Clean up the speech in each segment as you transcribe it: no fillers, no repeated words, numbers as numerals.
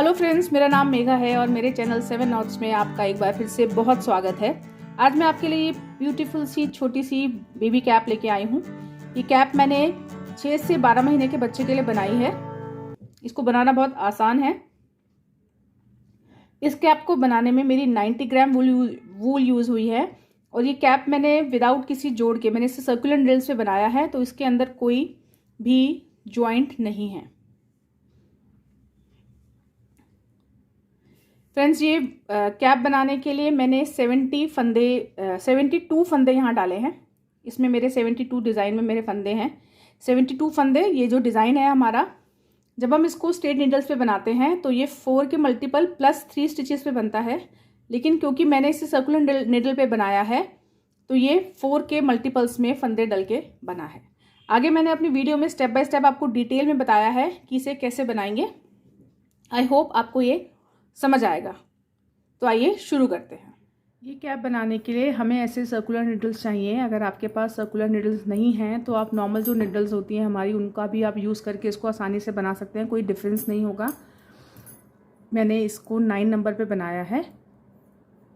Hello friends, मेरा नाम मेघा है और मेरे चैनल 7 नॉट्स में आपका एक बार फिर से बहुत स्वागत है। आज मैं आपके लिए ब्यूटीफुल सी छोटी सी बेबी कैप लेके आई हूँ। ये कैप मैंने 6 से 12 महीने के बच्चे के लिए बनाई है। इसको बनाना बहुत आसान है। इस कैप को बनाने में मेरी 90 ग्राम वूल यूज़ हुई है और ये कैप मैंने विदाउट किसी जोड़ के मैंने इसे सर्कुलर नीडल्स से बनाया है, तो इसके अंदर कोई भी ज्वाइंट नहीं है। फ्रेंड्स, ये कैप बनाने के लिए मैंने 72 फंदे यहाँ डाले हैं। इसमें मेरे 72 डिज़ाइन में मेरे फंदे हैं। 72 फंदे, ये जो डिज़ाइन है हमारा, जब हम इसको स्ट्रेट नीडल्स पे बनाते हैं तो ये 4 के मल्टीपल प्लस 3 स्टिचेस पे बनता है, लेकिन क्योंकि मैंने इसे सर्कुलर नीडल पे बनाया है तो ये 4 के मल्टीपल्स में फंदे डल के बना है। आगे मैंने अपनी वीडियो में स्टेप बाय स्टेप आपको डिटेल में बताया है कि इसे कैसे बनाएंगे। आई होप आपको ये समझ आएगा। तो आइए शुरू करते हैं। ये कैप बनाने के लिए हमें ऐसे सर्कुलर नीडल्स चाहिए। अगर आपके पास सर्कुलर नीडल्स नहीं हैं तो आप नॉर्मल जो नीडल्स होती हैं हमारी, उनका भी आप यूज़ करके इसको आसानी से बना सकते हैं, कोई डिफरेंस नहीं होगा। मैंने इसको 9 नंबर पे बनाया है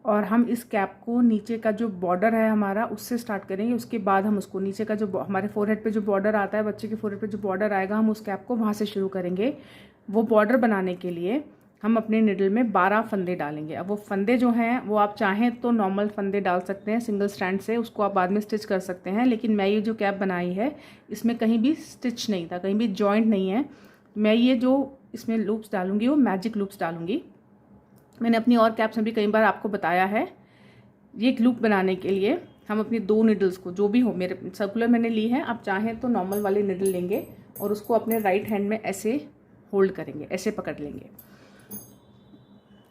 और हम इस कैप को नीचे का जो बॉर्डर है हमारा उससे स्टार्ट करेंगे। उसके बाद हम उसको नीचे का जो हमारे फोरहेड पे जो बॉर्डर आता है, बच्चे के फोरहेड पे जो बॉर्डर आएगा, हम उस कैप को वहाँ से शुरू करेंगे। वो बॉर्डर बनाने के लिए हम अपने निडल में 12 फंदे डालेंगे। अब वो फंदे जो हैं वो आप चाहें तो नॉर्मल फंदे डाल सकते हैं सिंगल स्टैंड से, उसको आप बाद में स्टिच कर सकते हैं। लेकिन मैं ये जो कैप बनाई है इसमें कहीं भी स्टिच नहीं था, कहीं भी जॉइंट नहीं है। मैं ये जो इसमें लूप्स डालूंगी वो मैजिक लूप्स डालूंगी। मैंने अपनी और कैप्स में भी कई बार आपको बताया है। ये लूप बनाने के लिए हम अपनी 2 निडल्स को, जो भी हो, मेरे सर्कुलर मैंने ली है, आप चाहें तो नॉर्मल वाली निडल लेंगे और उसको अपने राइट हैंड में ऐसे होल्ड करेंगे, ऐसे पकड़ लेंगे।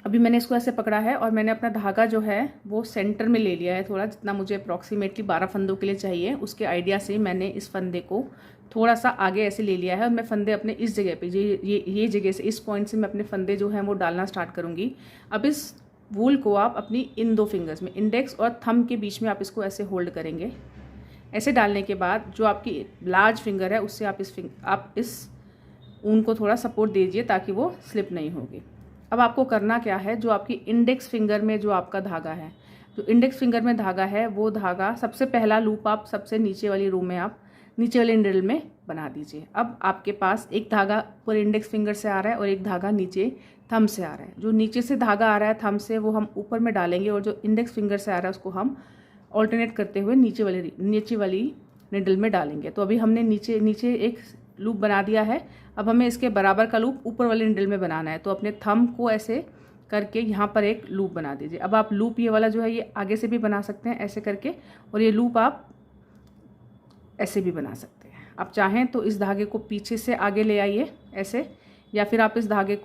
अभी मैंने इसको ऐसे पकड़ा है और मैंने अपना धागा जो है वो सेंटर में ले लिया है, थोड़ा जितना मुझे अप्रॉक्सीमेटली 12 फंदों के लिए चाहिए उसके आइडिया से मैंने इस फंदे को थोड़ा सा आगे ऐसे ले लिया है और मैं फंदे अपने इस जगह पे, ये जगह से, इस पॉइंट से मैं अपने फंदे जो हैं वो डालना स्टार्ट करूँगी। अब इस वूल को आप अपनी इन 2 फिंगर्स में, इंडेक्स और थंब के बीच में आप इसको ऐसे होल्ड करेंगे। ऐसे डालने के बाद जो आपकी लार्ज फिंगर है उससे आप इस ऊन को थोड़ा सपोर्ट दीजिए ताकि वो स्लिप नहीं होगी। अब आपको करना क्या है, जो आपकी इंडेक्स फिंगर में जो आपका धागा है, जो इंडेक्स फिंगर में धागा है, वो धागा सबसे पहला लूप आप सबसे नीचे वाली रो में, आप नीचे वाले निडल में बना दीजिए। अब आपके पास एक धागा ऊपर इंडेक्स फिंगर से आ रहा है और एक धागा नीचे थंब से आ रहा है। जो नीचे से धागा आ रहा है थंब से, वो हम ऊपर में डालेंगे और जो इंडेक्स फिंगर से आ रहा है उसको हम ऑल्टरनेट करते हुए नीचे वाली निडल में डालेंगे। तो अभी हमने नीचे एक लूप बना दिया है। अब हमें इसके बराबर का लूप ऊपर वाले निडल में बनाना है, तो अपने थंब को ऐसे करके यहाँ पर एक लूप बना दीजिए। अब आप लूप ये वाला जो है ये आगे से भी बना सकते हैं ऐसे करके, और ये लूप आप ऐसे भी बना सकते हैं। आप चाहें तो इस धागे को पीछे से आगे ले आइए ऐसे, या फिर आप इस धागे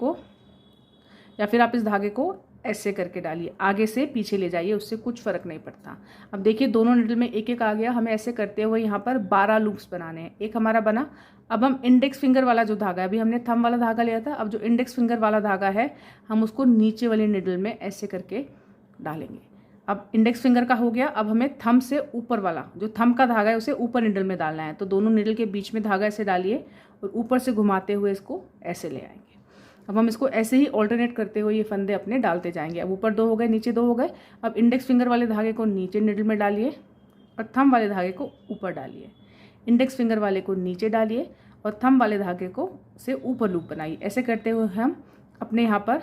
को ऐसे करके डालिए, आगे से पीछे ले जाइए, उससे कुछ फ़र्क नहीं पड़ता। अब देखिए दोनों निडल में एक एक आ गया। हमें ऐसे करते हुए यहाँ पर 12 लूप्स बनाने हैं। एक हमारा बना। अब हम इंडेक्स फिंगर वाला जो धागा है, अभी हमने थंब वाला धागा लिया था, अब जो इंडेक्स फिंगर वाला धागा है हम उसको नीचे वाले निडल में ऐसे करके डालेंगे। अब इंडेक्स फिंगर का हो गया। अब हमें थंब से ऊपर वाला, जो थंब का धागा है उसे ऊपर निडल में डालना है। तो दोनों निडल के बीच में धागा ऐसे डालिए और ऊपर से घुमाते हुए इसको ऐसे ले आएंगे। अब हम इसको ऐसे ही ऑल्टरनेट करते हुए ये फंदे अपने डालते जाएंगे। अब ऊपर 2 हो गए, नीचे 2 हो गए। अब इंडेक्स फिंगर वाले धागे को नीचे निडल में डालिए और थंब वाले धागे को ऊपर डालिए। इंडेक्स फिंगर वाले को नीचे डालिए और थंब वाले धागे को से ऊपर लूप बनाइए। ऐसे करते हुए हम अपने यहाँ पर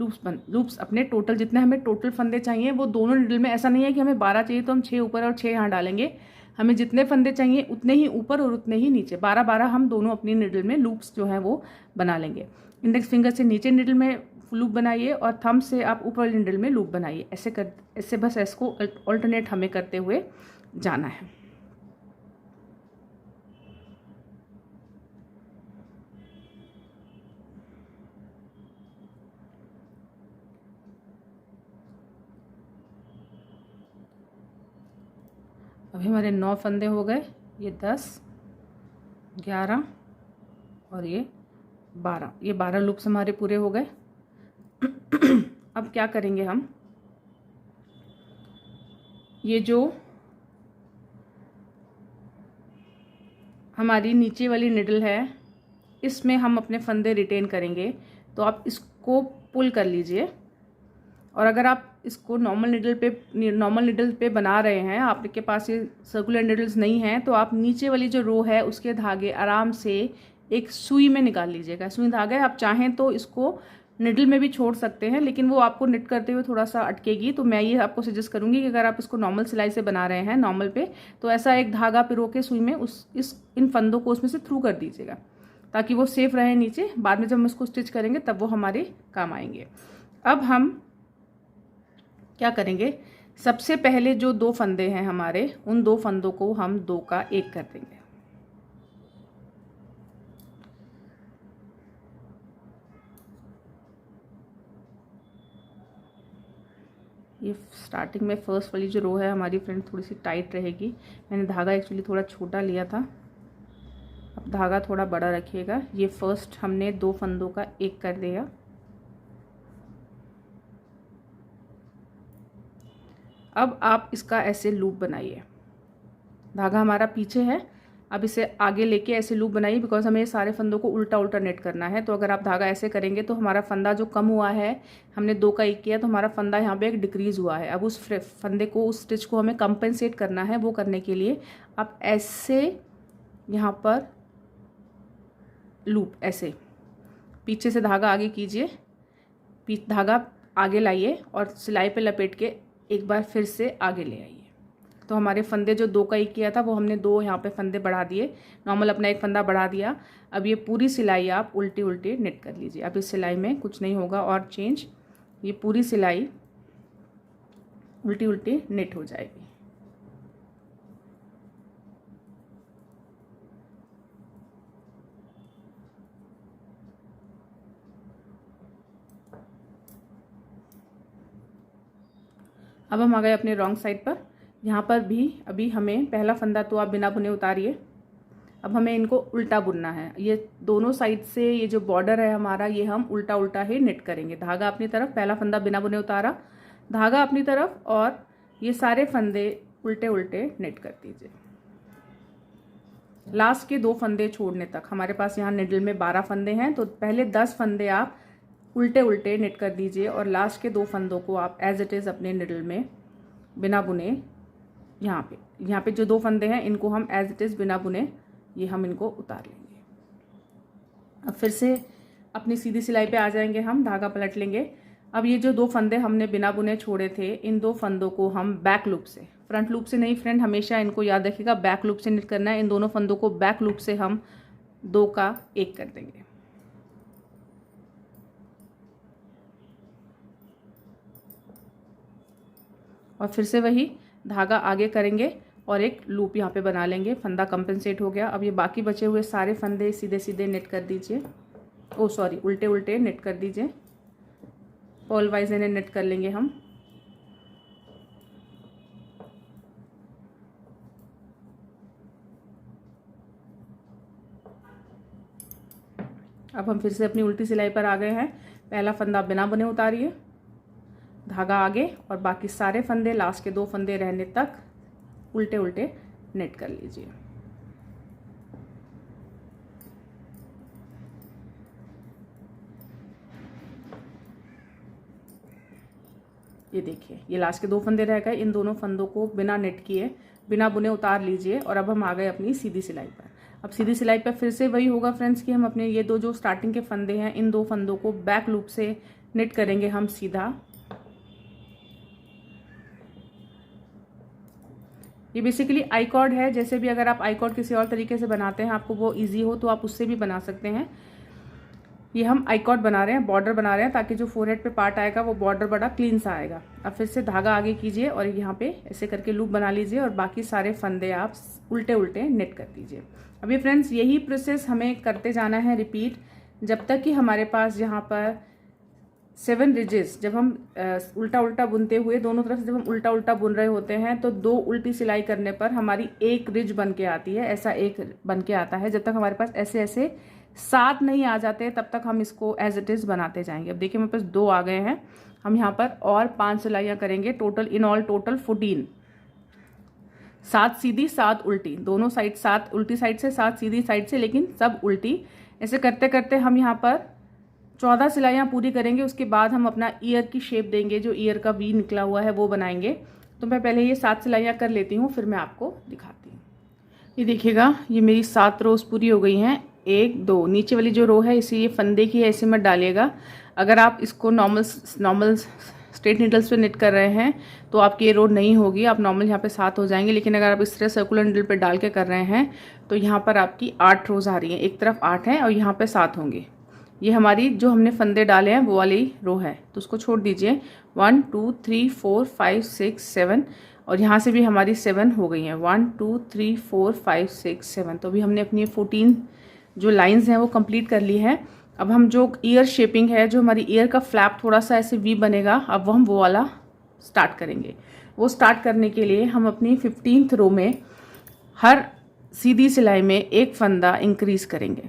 लूप्स अपने टोटल, जितने हमें टोटल फंदे चाहिए वो दोनों निडल में, ऐसा नहीं है कि हमें 12 चाहिए तो हम 6 ऊपर और 6 यहाँ डालेंगे। हमें जितने फंदे चाहिए उतने ही ऊपर और उतने ही नीचे, 12 हम दोनों अपनी निडल में लूप्स जो हैं वो बना लेंगे। इंडेक्स फिंगर से नीचे निडल में लूप बनाइए और थंब से आप ऊपर वाली निडल में लूप बनाइए। ऐसे बस इसको ऑल्टरनेट हमें करते हुए जाना है। अभी हमारे 9 फंदे हो गए, ये 10, 11 और ये 12, ये 12 लूप्स हमारे पूरे हो गए। अब क्या करेंगे हम, ये जो हमारी नीचे वाली निडल है इसमें हम अपने फंदे रिटेन करेंगे। तो आप इसको पुल कर लीजिए। और अगर आप इसको नॉर्मल निडल पे बना रहे हैं, आपके पास ये सर्कुलर निडल्स नहीं हैं, तो आप नीचे वाली जो रो है उसके धागे आराम से एक सुई में निकाल लीजिएगा। सुई धागा आप चाहें तो इसको निडल में भी छोड़ सकते हैं, लेकिन वो आपको निट करते हुए थोड़ा सा अटकेगी। तो मैं ये आपको सजेस्ट करूंगी कि अगर आप इसको नॉर्मल सिलाई से बना रहे हैं नॉर्मल पे, तो ऐसा एक धागा पिरो के सुई में इन फंदों को उसमें से थ्रू कर दीजिएगा, ताकि वो सेफ रहे नीचे। बाद में जब हम इसको स्टिच करेंगे तब वो हमारे काम आएंगे। अब हम क्या करेंगे, सबसे पहले जो 2 फंदे हैं हमारे, उन 2 फंदों को हम 2 का 1 कर देंगे। ये स्टार्टिंग में फर्स्ट वाली जो रो है हमारी फ्रेंड थोड़ी सी टाइट रहेगी। मैंने धागा एक्चुअली थोड़ा छोटा लिया था, अब धागा थोड़ा बड़ा रखिएगा। ये फर्स्ट हमने 2 फंदों का 1 कर दिया। अब आप इसका ऐसे लूप बनाइए। धागा हमारा पीछे है, अब इसे आगे लेके ऐसे लूप बनाइए, बिकॉज हमें सारे फंदों को उल्टा उल्टा नेट करना है। तो अगर आप धागा ऐसे करेंगे तो हमारा फंदा जो कम हुआ है, हमने 2 का 1 किया तो हमारा फंदा यहाँ पे एक डिक्रीज हुआ है। अब उस फंदे को, उस स्टिच को हमें कंपेंसेट करना है। वो करने के लिए आप ऐसे यहाँ पर लूप, ऐसे पीछे से धागा आगे कीजिए, धागा आगे लाइए और सिलाई पे लपेट के एक बार फिर से आगे ले आइए। तो हमारे फंदे जो 2 का 1 किया था वो हमने 2 यहाँ पे फंदे बढ़ा दिए, नॉर्मल अपना एक फंदा बढ़ा दिया। अब ये पूरी सिलाई आप उल्टी उल्टी नेट कर लीजिए। अब इस सिलाई में कुछ नहीं होगा और चेंज, ये पूरी सिलाई उल्टी उल्टी नेट हो जाएगी। अब हम आ गए अपने रॉन्ग साइड पर। यहाँ पर भी अभी हमें पहला फंदा तो आप बिना बुने उतारिए। अब हमें इनको उल्टा बुनना है। ये दोनों साइड से ये जो बॉर्डर है हमारा, ये हम उल्टा उल्टा ही नेट करेंगे। धागा अपनी तरफ, पहला फंदा बिना बुने उतारा, धागा अपनी तरफ, और ये सारे फंदे उल्टे उल्टे नेट कर दीजिए लास्ट के 2 फंदे छोड़ने तक। हमारे पास यहाँ निडल में 12 फंदे हैं, तो पहले 10 फंदे आप उल्टे उल्टे नेट कर दीजिए और लास्ट के 2 फंदों को आप एज इट इज़ अपने निडल में बिना बुने, यहाँ पे जो 2 फंदे हैं इनको हम एज इट इज़ बिना बुने ये हम इनको उतार लेंगे। अब फिर से अपनी सीधी सिलाई पे आ जाएंगे हम, धागा पलट लेंगे। अब ये जो 2 फंदे हमने बिना बुने छोड़े थे, इन 2 फंदों को हम बैक लूप से, फ्रंट लूप से नहीं फ्रेंड, हमेशा इनको याद रखिएगा बैक लूप से निट करना है। इन दोनों फंदों को बैक लूप से हम 2 का 1 कर देंगे। और फिर से वही धागा आगे करेंगे और एक लूप यहाँ पे बना लेंगे। फंदा कंपेंसेट हो गया। अब ये बाकी बचे हुए सारे फंदे सीधे सीधे नेट कर दीजिए, उल्टे उल्टे नेट कर दीजिए। पर्ल वाइज इन्हें नेट कर लेंगे हम। अब हम फिर से अपनी उल्टी सिलाई पर आ गए हैं। पहला फंदा बिना बुने उतारिए, धागा आगे, और बाकी सारे फंदे लास्ट के 2 फंदे रहने तक उल्टे उल्टे नेट कर लीजिए। ये देखिए, ये लास्ट के 2 फंदे रह गए। इन दोनों फंदों को बिना नेट किए, बिना बुने उतार लीजिए। और अब हम आ गए अपनी सीधी सिलाई पर। अब सीधी सिलाई पर फिर से वही होगा फ्रेंड्स कि हम अपने ये 2 जो स्टार्टिंग के फंदे हैं, इन 2 फंदों को बैक लूप से नेट करेंगे हम सीधा। ये बेसिकली आई कॉर्ड है। जैसे भी अगर आप आई कॉर्ड किसी और तरीके से बनाते हैं, आपको वो इजी हो, तो आप उससे भी बना सकते हैं। ये हम आई कॉर्ड बना रहे हैं, बॉर्डर बना रहे हैं, ताकि जो फोरहेड पे पार्ट आएगा वो बॉर्डर बड़ा क्लीन सा आएगा। अब फिर से धागा आगे कीजिए और यहाँ पे ऐसे करके लूप बना लीजिए और बाकी सारे फंदे आप उल्टे उल्टे नेट कर दीजिए। अब ये फ्रेंड्स यही प्रोसेस हमें करते जाना है रिपीट, जब तक कि हमारे पास यहाँ पर 7 रिजेस, जब हम उल्टा उल्टा बुनते हुए दोनों तरफ से जब हम उल्टा उल्टा बुन रहे होते हैं, तो 2 उल्टी सिलाई करने पर हमारी 1 रिज बन के आती है। ऐसा 1 बन के आता है। जब तक हमारे पास ऐसे ऐसे 7 नहीं आ जाते, तब तक हम इसको एज इट इज़ बनाते जाएंगे। अब देखिए मेरे पास 2 आ गए हैं। हम यहाँ पर और 5 सिलाइयाँ करेंगे। टोटल इन ऑल टोटल 14, 7 सीधी 7 उल्टी, दोनों साइड 7 उल्टी साइड से 7 सीधी साइड से, लेकिन सब उल्टी। ऐसे करते करते हम यहाँ पर 14 सिलाइयाँ पूरी करेंगे, उसके बाद हम अपना ईयर की शेप देंगे, जो ईयर का वी निकला हुआ है वो बनाएंगे। तो मैं पहले ये 7 सिलाइयाँ कर लेती हूँ, फिर मैं आपको दिखाती हूँ। ये देखिएगा, ये मेरी 7 रोज़ पूरी हो गई हैं। 1 2 नीचे वाली जो रो है इसे ये फंदे की है, इसे मत डालिएगा। अगर आप इसको नॉर्मल स्ट्रेट नीडल्स पे निट कर रहे हैं तो आपकी ये रो नहीं होगी, आप नॉर्मल यहाँ पे 7 हो जाएंगे। लेकिन अगर आप इस तरह सर्कुलर नीडल पे डाल के कर रहे हैं तो यहाँ पर आपकी 8 रोज़ आ रही हैं। एक तरफ 8 है और यहाँ पे 7 होंगे। ये हमारी जो हमने फंदे डाले हैं वो वाली रो है, तो उसको छोड़ दीजिए। 1 2 3 4 5 6 7 और यहाँ से भी हमारी 7 हो गई हैं। 1 2 3 4 5 6 7। तो अभी हमने अपनी 14 जो लाइंस हैं वो कंप्लीट कर ली है। अब हम जो ईयर शेपिंग है, जो हमारी ईयर का फ्लैप थोड़ा सा ऐसे वी बनेगा, अब वो हम वो वाला स्टार्ट करेंगे। वो स्टार्ट करने के लिए हम अपनी 15th रो में हर सीधी सिलाई में एक फंदा इंक्रीज करेंगे।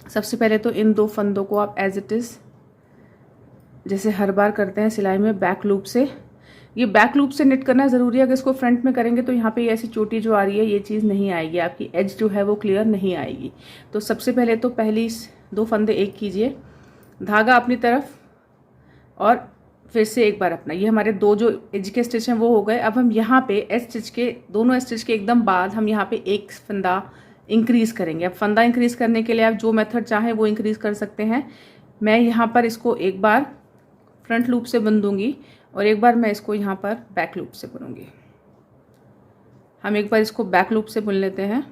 सबसे पहले तो इन 2 फंदों को आप एज इट इज़ जैसे हर बार करते हैं सिलाई में बैक लूप से, ये बैक लूप से निट करना ज़रूरी है। अगर इसको फ्रंट में करेंगे तो यहाँ पे ऐसी चोटी जो आ रही है ये चीज़ नहीं आएगी, आपकी एज जो है वो क्लियर नहीं आएगी। तो सबसे पहले तो पहली 2 फंदे एक कीजिए, धागा अपनी तरफ और फिर से एक बार अपना। ये हमारे 2 जो एज के स्टिच हैं वो हो गए। अब हम यहाँ पे एज स्टिच के दोनों एज स्टिच के एकदम बाद हम यहाँ पे एक फंदा इंक्रीज करेंगे। अब फंदा इंक्रीज करने के लिए आप जो मेथड चाहें वो इंक्रीज कर सकते हैं। मैं यहाँ पर इसको एक बार फ्रंट लूप से बुन दूंगी और एक बार मैं इसको यहाँ पर बैक लूप से बुनूंगी। हम एक बार इसको बैक लूप से बुन लेते हैं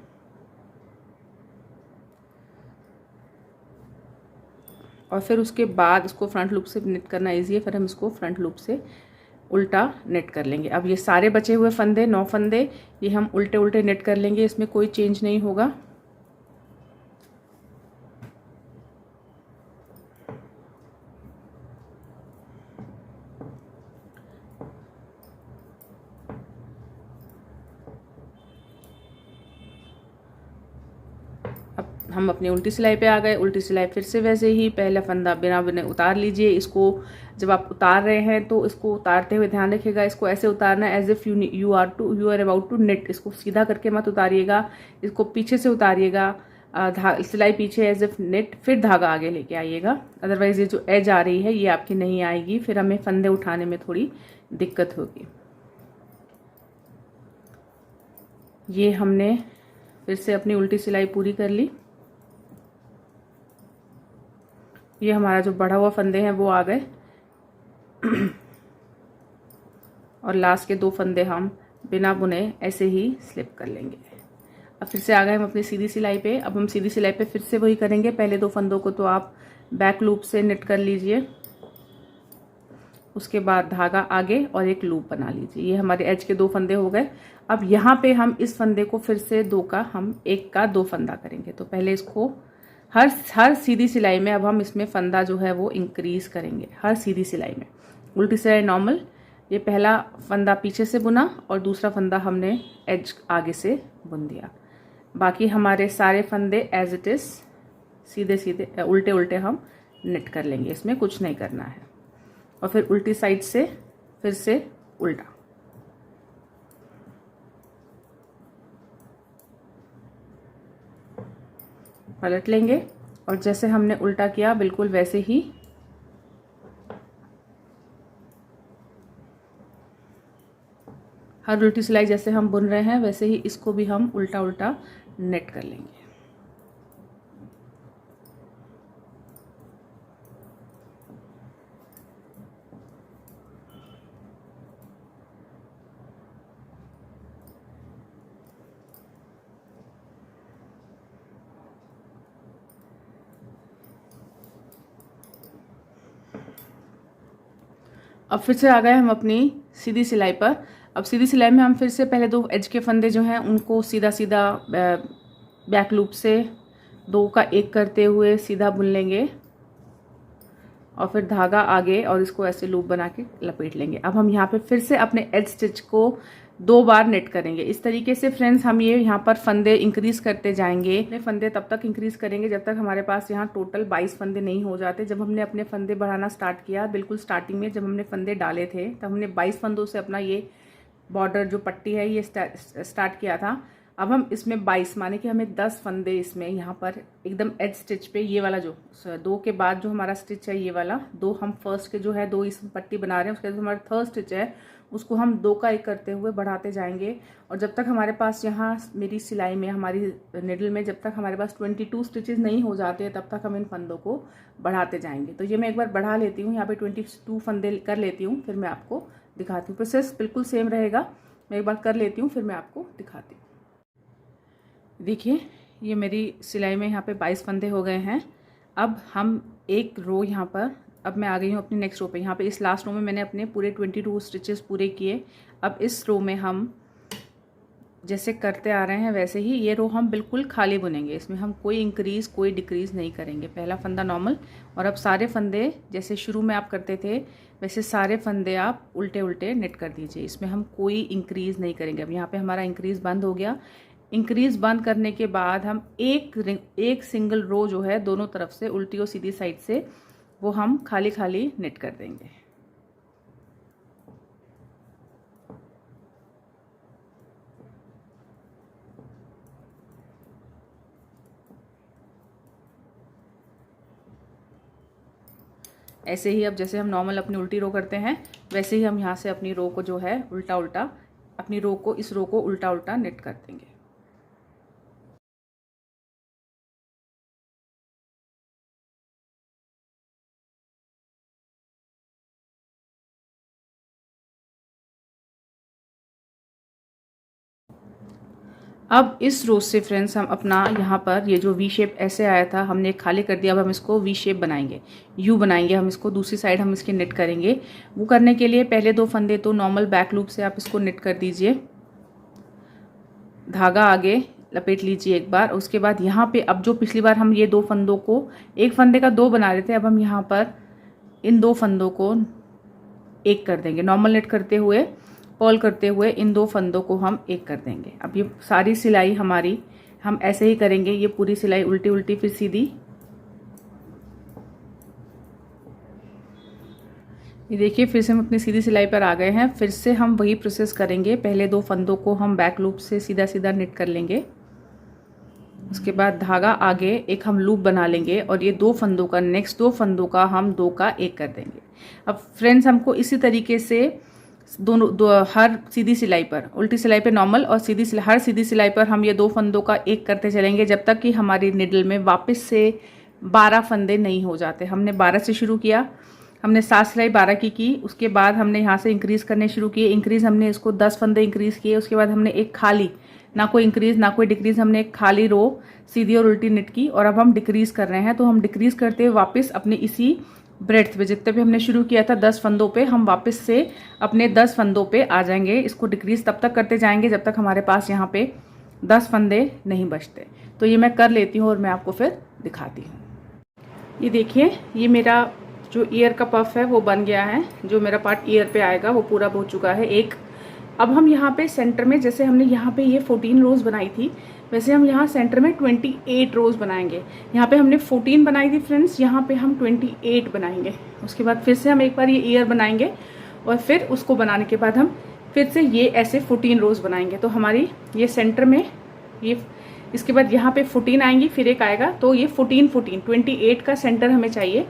और फिर उसके बाद इसको फ्रंट लूप से निट करना ईजी है। फिर हम इसको फ्रंट लूप से उल्टा नेट कर लेंगे। अब ये सारे बचे हुए फंदे 9 फंदे ये हम उल्टे उल्टे नेट कर लेंगे, इसमें कोई चेंज नहीं होगा। अब हम अपनी उल्टी सिलाई पे आ गए। उल्टी सिलाई फिर से वैसे ही पहला फंदा बिना बुने उतार लीजिए। इसको जब आप उतार रहे हैं तो इसको उतारते हुए ध्यान रखिएगा, इसको ऐसे उतारना है as if you are about to knit. इसको सीधा करके मत उतारिएगा, इसको पीछे से उतारिएगा, सिलाई पीछे एज इफ निट, फिर धागा आगे लेके आइएगा। अदरवाइज ये जो एज आ रही है ये आपकी नहीं आएगी, फिर हमें फंदे उठाने में थोड़ी दिक्कत होगी। ये हमने फिर से अपनी उल्टी सिलाई पूरी कर ली। ये हमारा जो बढ़ा हुआ फंदे हैं वो आ गए और लास्ट के 2 फंदे हम बिना बुने ऐसे ही स्लिप कर लेंगे। अब फिर से आ गए हम अपनी सीधी सिलाई पे। अब हम सीधी सिलाई पे फिर से वही करेंगे। पहले 2 फंदों को तो आप बैक लूप से निट कर लीजिए, उसके बाद धागा आगे और एक लूप बना लीजिए। ये हमारे एज के 2 फंदे हो गए। अब यहाँ पे हम इस फंदे को फिर से 2 का हम 1 का 2 फंदा करेंगे। तो पहले इसको हर सीधी सिलाई में अब हम इसमें फंदा जो है वो इंक्रीज करेंगे। हर सीधी सिलाई में उल्टी सिलाई नॉर्मल, ये पहला फंदा पीछे से बुना और दूसरा फंदा हमने एज आगे से बुन दिया। बाकी हमारे सारे फंदे एज इट इज सीधे सीधे उल्टे उल्टे हम निट कर लेंगे, इसमें कुछ नहीं करना है। और फिर उल्टी साइड से फिर से उल्टा। पलट लेंगे और जैसे हमने उल्टा किया बिल्कुल वैसे ही हर उल्टी सिलाई जैसे हम बुन रहे हैं वैसे ही इसको भी हम उल्टा उल्टा नेट कर लेंगे। अब फिर से आ गए हम अपनी सीधी सिलाई पर। अब सीधी सिलाई में हम फिर से पहले 2 एज के फंदे जो हैं उनको सीधा सीधा बैक लूप से 2 का 1 करते हुए सीधा बुन लेंगे और फिर धागा आगे और इसको ऐसे लूप बना के लपेट लेंगे। अब हम यहाँ पे फिर से अपने एज स्टिच को 2 बार नेट करेंगे। इस तरीके से फ्रेंड्स हम ये यहाँ पर फंदे इंक्रीज करते जाएंगे। अपने फंदे तब तक इंक्रीज करेंगे जब तक हमारे पास यहाँ टोटल 22 फंदे नहीं हो जाते। जब हमने अपने फंदे बढ़ाना स्टार्ट किया बिल्कुल स्टार्टिंग में जब हमने फंदे डाले थे तब हमने 22 फंदों से अपना ये बॉर्डर जो पट्टी है ये स्टार्ट किया था। अब हम इसमें 22 माने कि हमें 10 फंदे इसमें यहाँ पर एकदम एज स्टिच पे, ये वाला जो 2 के बाद जो हमारा स्टिच है ये वाला 2, हम फर्स्ट के जो है 2 इसमें पट्टी बना रहे हैं, उसके बाद हमारा थर्ड स्टिच है उसको हम 2 का 1 करते हुए बढ़ाते जाएंगे। और जब तक हमारे पास यहाँ मेरी सिलाई में, हमारी निडल में जब तक हमारे पास 22 स्टिचेस नहीं हो जाते तब तक हम इन फंदों को बढ़ाते जाएंगे। तो ये मैं एक बार बढ़ा लेती हूँ, यहाँ पे 22 फंदे कर लेती हूँ, फिर मैं आपको दिखाती हूँ। प्रोसेस बिल्कुल सेम रहेगा, मैं एक बार कर लेती हूँ फिर मैं आपको दिखाती हूँ। देखिए ये मेरी सिलाई में यहाँ पे 22 फंदे हो गए हैं। अब हम एक रो यहाँ पर, अब मैं आ गई हूँ अपनी नेक्स्ट रो पे। यहाँ पे इस लास्ट रो में मैंने अपने पूरे 22 स्टिचेस पूरे किए। अब इस रो में हम जैसे करते आ रहे हैं वैसे ही ये रो हम बिल्कुल खाली बुनेंगे, इसमें हम कोई इंक्रीज कोई डिक्रीज नहीं करेंगे। पहला फंदा नॉर्मल, और अब सारे फंदे जैसे शुरू में आप करते थे वैसे सारे फंदे आप उल्टे उल्टे नेट कर दीजिए, इसमें हम कोई इंक्रीज नहीं करेंगे। अब यहाँ पे हमारा इंक्रीज बंद हो गया। इंक्रीज बंद करने के बाद हम एक सिंगल रो जो है दोनों तरफ से उल्टी और सीधी साइड से वो हम खाली खाली नेट कर देंगे। ऐसे ही अब जैसे हम नॉर्मल अपनी उल्टी रो करते हैं वैसे ही हम यहाँ से अपनी रो को जो है उल्टा उल्टा, अपनी रो को, इस रो को उल्टा उल्टा नेट कर देंगे। अब इस रो से फ्रेंड्स हम अपना यहाँ पर ये जो वी शेप ऐसे आया था हमने खाली कर दिया, अब हम इसको वी शेप बनाएंगे, यू बनाएंगे हम इसको। दूसरी साइड हम इसकी नेट करेंगे। वो करने के लिए पहले 2 फंदे तो नॉर्मल बैक लूप से आप इसको नेट कर दीजिए, धागा आगे लपेट लीजिए एक बार। उसके बाद यहाँ पे अब जो पिछली बार हम ये 2 फंदों को, एक फंदे का 2 बना रहे थे, अब हम यहाँ पर इन 2 फंदों को 1 कर देंगे। नॉर्मल नेट करते हुए, पर्ल करते हुए इन 2 फंदों को हम 1 कर देंगे। अब ये सारी सिलाई हमारी हम ऐसे ही करेंगे, ये पूरी सिलाई उल्टी उल्टी फिर सीधी। ये देखिए फिर से हम अपनी सीधी सिलाई पर आ गए हैं। फिर से हम वही प्रोसेस करेंगे, पहले 2 फंदों को हम बैक लूप से सीधा सीधा निट कर लेंगे। उसके बाद धागा आगे एक हम लूप बना लेंगे और ये 2 फंदों का, नेक्स्ट 2 फंदों का हम 2 का 1 कर देंगे। अब फ्रेंड्स हमको इसी तरीके से हर सीधी सिलाई पर, उल्टी सिलाई पे नॉर्मल और हर सीधी सिलाई पर हम ये 2 फंदों का 1 करते चलेंगे जब तक कि हमारी निडल में वापस से 12 फंदे नहीं हो जाते। हमने 12 से शुरू किया, हमने 7 सिलाई 12 की। उसके बाद हमने यहाँ से इंक्रीज़ करने शुरू किए। इंक्रीज़ हमने इसको 10 फंदे इंक्रीज़ किए। उसके बाद हमने एक खाली, ना कोई इंक्रीज़ ना कोई डिक्रीज़, हमने एक खाली रो सीधी और उल्टी निट की। और अब हम डिक्रीज़ कर रहे हैं, तो हम डिक्रीज़ करते हुए वापस अपने इसी ब्रेड्थ पे, जितने भी हमने शुरू किया था 10 फंदों पे, हम वापस से अपने 10 फंदों पे आ जाएंगे। इसको डिक्रीज़ तब तक करते जाएंगे जब तक हमारे पास यहाँ पे 10 फंदे नहीं बचते। तो ये मैं कर लेती हूँ और मैं आपको फिर दिखाती हूँ। ये देखिए, ये मेरा जो ईयर का पफ है वो बन गया है। जो मेरा पार्ट ईयर पे आएगा वो पूरा हो चुका है एक। अब हम यहाँ पे सेंटर में, जैसे हमने यहाँ पे ये 14 रोज बनाई थी, वैसे हम यहाँ सेंटर में 28 रोज बनाएंगे। यहाँ पे हमने 14 बनाई थी फ्रेंड्स, यहाँ पे हम 28 बनाएंगे। उसके बाद फिर से हम एक बार ये ईयर बनाएंगे और फिर उसको बनाने के बाद हम फिर से ये ऐसे 14 रोज बनाएंगे। तो हमारी ये सेंटर में ये, इसके बाद यहाँ पे 14 आएंगी, फिर एक आएगा, तो ये 28 का सेंटर हमें चाहिए।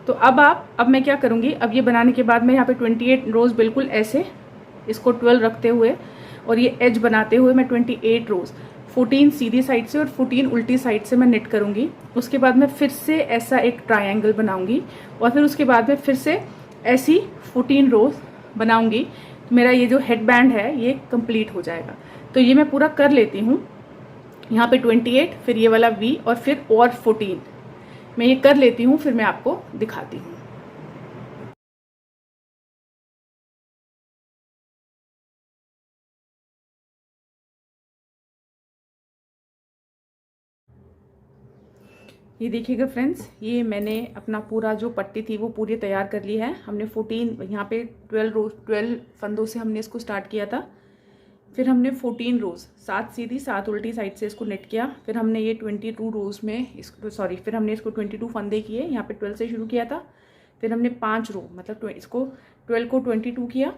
तो अब मैं क्या करूँगी, अब ये बनाने के बाद मैं यहाँ पे 28 रोज बिल्कुल ऐसे इसको 12 रखते हुए और ये एज बनाते हुए मैं 28 रोज 14 सीधी साइड से और 14 उल्टी साइड से मैं निट करूँगी। उसके बाद मैं फिर से ऐसा एक ट्रायंगल बनाऊँगी और फिर उसके बाद में फिर से ऐसी 14 रोज बनाऊँगी। मेरा ये जो हेड बैंड है ये कंप्लीट हो जाएगा। तो ये मैं पूरा कर लेती हूँ। यहाँ पे 28, फिर ये वाला V और फिर और 14 मैं ये कर लेती हूँ, फिर मैं आपको दिखाती हूँ। ये देखिएगा फ्रेंड्स, ये मैंने अपना पूरा जो पट्टी थी वो पूरी तैयार कर ली है। हमने 14, यहाँ पे 12 फंदों से हमने इसको स्टार्ट किया था। फिर हमने 14 रोज 7 सीधी 7 उल्टी साइड से इसको नेट किया। फिर हमने ये 22 रोज में इसको, फिर हमने इसको 22 फंदे किए। यहाँ पे 12 से शुरू किया था। फिर हमने 5 रो, मतलब इसको 12 को 22 किया।